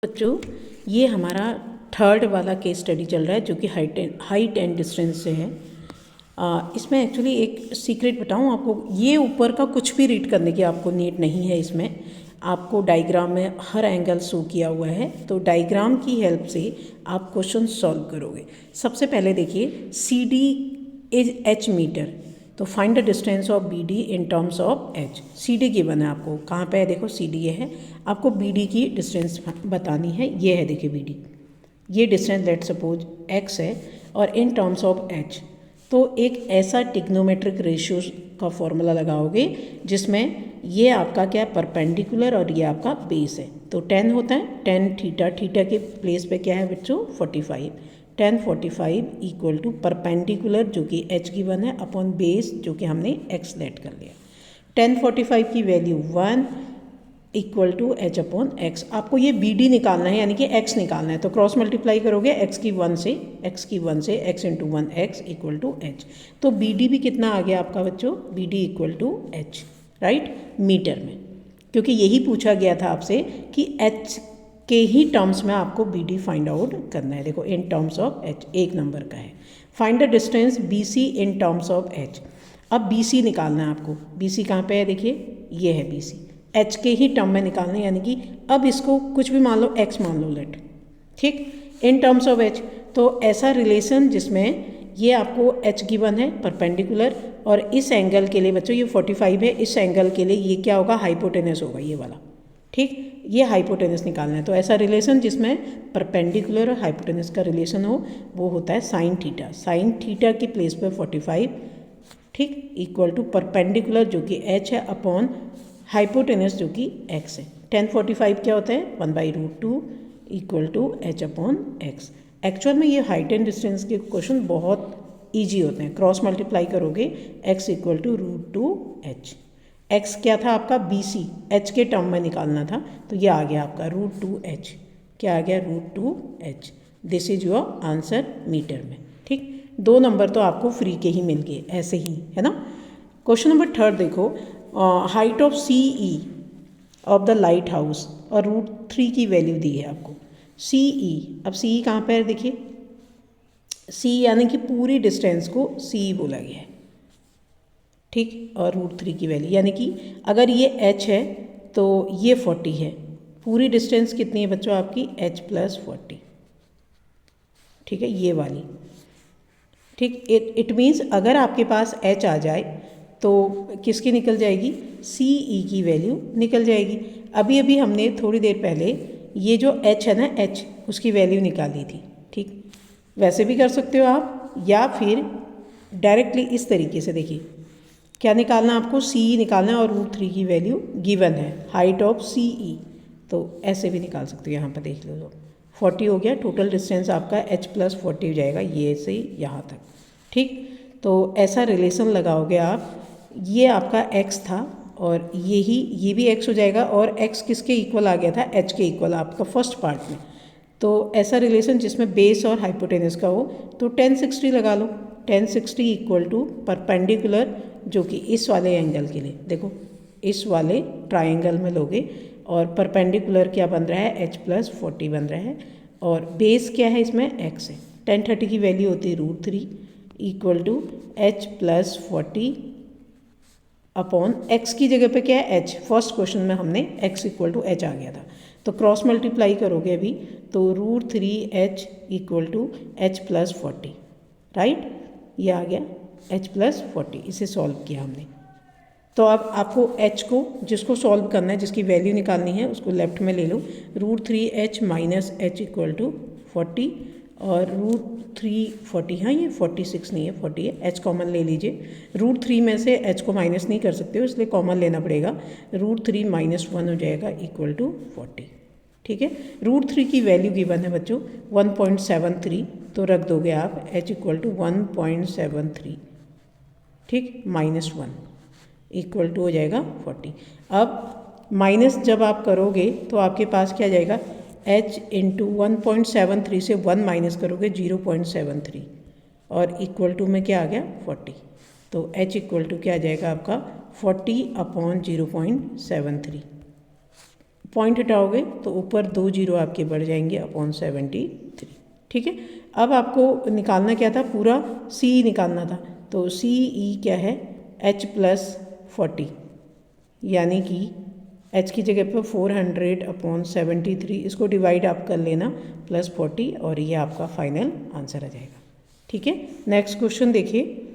बच्चों, ये हमारा थर्ड वाला केस स्टडी चल रहा है जो कि हाइट एंड डिस्टेंस से है। इसमें एक्चुअली एक सीक्रेट बताऊँ आपको, ये ऊपर का कुछ भी रीड करने की आपको नीड नहीं है। इसमें आपको डायग्राम में हर एंगल शो किया हुआ है, तो डायग्राम की हेल्प से आप क्वेश्चन सॉल्व करोगे। सबसे पहले देखिए, C D is H metre, तो find the distance of B D in terms of H. C D given है आपको, कहाँ पे है देखो, सी डी ये है, आपको बी डी की डिस्टेंस बतानी है। ये है देखिए बी डी, ये डिस्टेंस लेट सपोज एक्स है और इन टर्म्स ऑफ एच। तो एक ऐसा टिग्नोमेट्रिक रेशियो का फॉर्मूला लगाओगे जिसमें ये आपका क्या है, परपेंडिकुलर, और ये आपका बेस है। तो 10 होता है, 10 थीटा, थीटा के प्लेस पे क्या है बच्चों 45, 10 45 इक्वल टू परपेंडिकुलर जो कि एच गिवन है अपॉन बेस जो कि हमने एक्स लेट कर लिया। 10 45 की value 1 equal to H upon X. आपको ये बी डी निकालना है, यानी कि एक्स निकालना है, तो क्रॉस मल्टीप्लाई करोगे एक्स की 1 से X into 1 X equal to H. तो बी डी भी कितना आ गया आपका बच्चों, B D equal to H, right, metre में, क्योंकि यही पूछा गया था आपसे कि एच के ही टर्म्स में आपको बी डी फाइंड आउट करना है। देखो इन टर्म्स ऑफ एच, एक नंबर का है। Find the distance B C in terms of H. अब बी सी निकालना है आपको, बी सी कहाँ पे है देखिए, ये है बी सी, एच के ही टर्म में निकालना है, यानी कि अब इसको कुछ भी मान लो, एक्स मान लो लेट, ठीक, इन टर्म्स ऑफ एच। तो ऐसा रिलेशन जिसमें ये आपको एच गिवन है परपेंडिकुलर, और इस एंगल के लिए बच्चों ये 45 है, इस एंगल के लिए ये क्या होगा, हाइपोटेनस होगा ये वाला, ठीक, ये हाइपोटेनस निकालना है। तो ऐसा रिलेशन जिसमें परपेंडिकुलर और हाइपोटेनस का रिलेशन हो वो होता है साइन थीटा। साइन थीटा की प्लेस पर 45, ठीक, इक्वल टू परपेंडिकुलर जो कि एच है अपॉन हाइपोटेनस जो कि एक्स है। 10 45 क्या होता है, 1/√2 equal to H upon X. Actual में ये हाइट एंड डिस्टेंस के क्वेश्चन बहुत ईजी होते हैं। क्रॉस मल्टीप्लाई करोगे X equal to √2 H. X क्या था आपका बी सी, एच के टर्म में निकालना था, तो ये आ गया आपका √2 एच। क्या आ गया, √2 H. This is your answer metre में, ठीक। 2 नंबर तो आपको फ्री के ही मिल गए, ऐसे ही है ना। क्वेश्चन नंबर 3 देखो, height of C E of the lighthouse और √3 की वैल्यू दी है आपको। सी ई, अब सी ई कहाँ पर है देखिए, सी यानी कि पूरी डिस्टेंस को सी बोला गया है, ठीक, और √3 की वैल्यू, यानी कि अगर ये h है तो ये 40 है। पूरी डिस्टेंस कितनी है बच्चों आपकी, h + 40, ठीक है, ये वाली, ठीक। इट मीन्स अगर आपके पास h आ जाए तो किसकी निकल जाएगी, सी ई की वैल्यू निकल जाएगी। अभी अभी हमने थोड़ी देर पहले ये जो h है ना, h उसकी वैल्यू निकाली थी, ठीक। वैसे भी कर सकते हो आप, या फिर डायरेक्टली इस तरीके से। देखिए क्या निकालना आपको, सी ई निकालना है और √3 की वैल्यू गिवन है, हाइट ऑफ सी ई, तो ऐसे भी निकाल सकते हो। यहाँ पर देख लो, तो 40 हो गया, टोटल डिस्टेंस आपका h + 40 हो जाएगा, ये से यहाँ तक, ठीक। तो ऐसा रिलेशन लगाओगे आप, ये आपका x था और ये भी x हो जाएगा, और x किसके इक्वल आ गया था, h के इक्वल आपका फर्स्ट पार्ट में। तो ऐसा रिलेशन जिसमें बेस और हाइपोटेनस का हो, तो 10 60 लगा लो। 10 60 इक्वल टू परपेंडिकुलर जो कि इस वाले एंगल के लिए, देखो इस वाले ट्रायंगल में लोगे, और परपेंडिकुलर क्या बन रहा है, h + 40 बन रहा है, और बेस क्या है इसमें, x है। 10 30 की वैल्यू होती है √3 equal to h + 40 upon x की जगह पे क्या है, h। फर्स्ट क्वेश्चन में हमने x इक्वल टू h आ गया था, तो क्रॉस मल्टीप्लाई करोगे अभी तो √3h equal to h + 40, right, ये आ गया h + 40। इसे सॉल्व किया हमने। तो अब आपको h को, जिसको सॉल्व करना है, जिसकी वैल्यू निकालनी है, उसको लेफ्ट में ले लो। √3h - h इक्वल टू 40, और √3 40, हाँ ये 46 नहीं है, 40 है, h कॉमन ले लीजिए। √3 में से h को माइनस नहीं कर सकते हो, इसलिए कॉमन लेना पड़ेगा। √3 - 1 हो जाएगा इक्वल टू 40, ठीक है। √3 की वैल्यू गिवन है बच्चों 1.73, तो रख दोगे आप h इक्वल टू 1.73, ठीक, -1 इक्वल टू हो जाएगा 40। अब माइनस जब आप करोगे तो आपके पास क्या जाएगा, h इंटू 1.73 से 1 माइनस करोगे 0.73, और इक्वल टू में क्या आ गया 40। तो h इक्वल टू क्या आ जाएगा आपका 40 अपॉन 0.73, पॉइंट हटाओगे तो ऊपर 2 जीरो आपके बढ़ जाएंगे अपॉन 73। ठीक है, अब आपको निकालना क्या था, पूरा सी निकालना था। तो सी ई क्या है, h प्लस 40, यानी कि h की जगह पर 400 अपॉन 73, इसको डिवाइड आप कर लेना प्लस 40 और ये आपका फाइनल आंसर आ जाएगा। ठीक है, नेक्स्ट क्वेश्चन देखिए,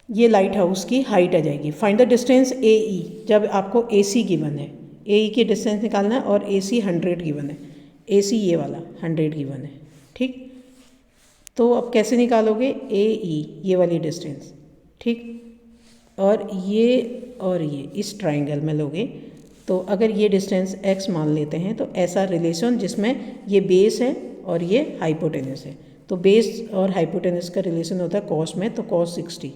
ये लाइट हाउस की हाइट आ जाएगी। फाइंड द डिस्टेंस ए ई, जब आपको ए सी गिवन है, ए ई की डिस्टेंस निकालना है और ए सी 100 गिवन है, ए सी ये वाला 100 गिवन है। ठीक, तो अब कैसे निकालोगे, ए ई ये वाली डिस्टेंस, ठीक, और ये इस ट्राइंगल में लोगे तो अगर ये डिस्टेंस x मान लेते हैं तो ऐसा रिलेशन जिसमें ये बेस है और ये हाइपोटेनस है, तो बेस और हाइपोटेनस का रिलेशन होता है कॉस में, तो cos 60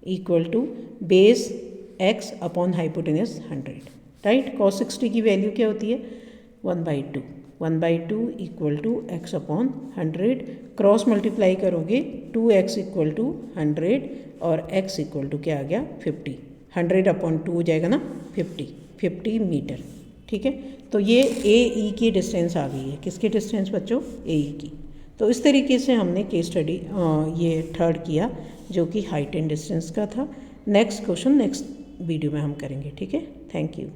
equal to base x upon hypotenuse 100, right. cos 60 की वैल्यू क्या होती है, 1/2, 1/2 equal to x upon 100, cross multiply करोगे 2x इक्वल टू 100 और x इक्वल टू क्या आ गया 50, 100 अपॉन 2 हो जाएगा ना 50 मीटर। ठीक है, तो ये ए ई की डिस्टेंस आ गई है, किसकी डिस्टेंस बच्चों, ए ई की। तो इस तरीके से हमने केस स्टडी ये थर्ड किया जो कि हाइट एंड डिस्टेंस का था। नेक्स्ट क्वेश्चन नेक्स्ट वीडियो में हम करेंगे। ठीक है, थैंक यू।